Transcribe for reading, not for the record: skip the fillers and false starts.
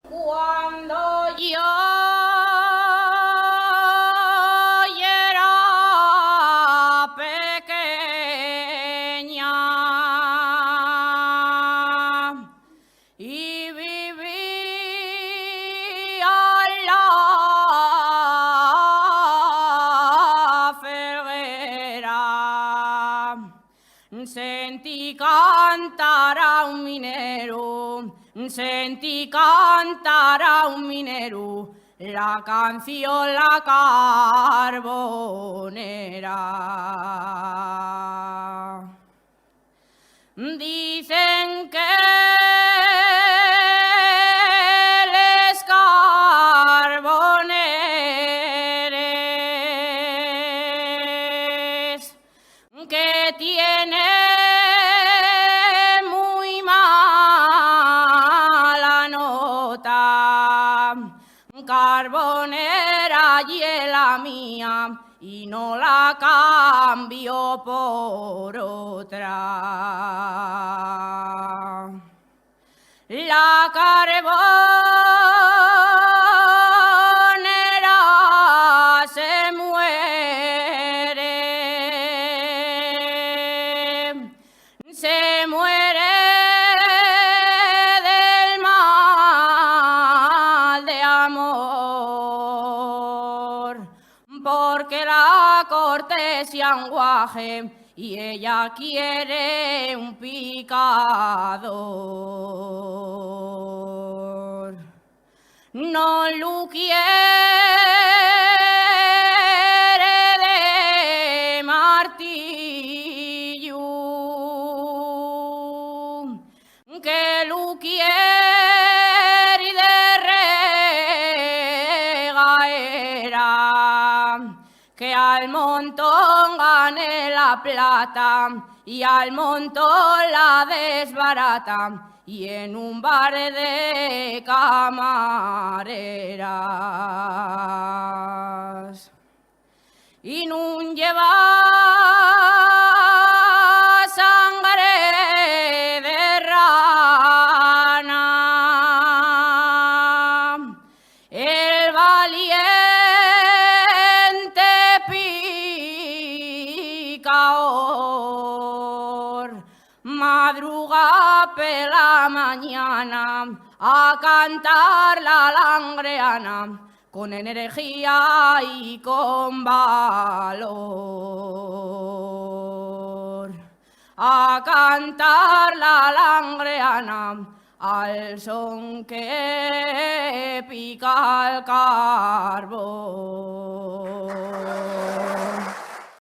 Cuando yo era pequeña y vivía en la Felguera, sentí cantar a un minero, sentí cantar a un minero la canción La Carbonera. Dicen que les carboneres que tiene muy mala nota. Carbonera y la mía y no la cambio por otra. La carbonera se muere del mal de amor, porque la cortesia un guaje y ella quiere un picador. No lo quiere de martillo, que lo quiere de regaera, que al montón gane la plata y al montón la desbarata y en un bar de camareras. Y no lleva sangre de rana, el valiente picador madruga por la mañana a cantar la langreana con energía y con valor, a cantar la langreana al son que pica el carbón.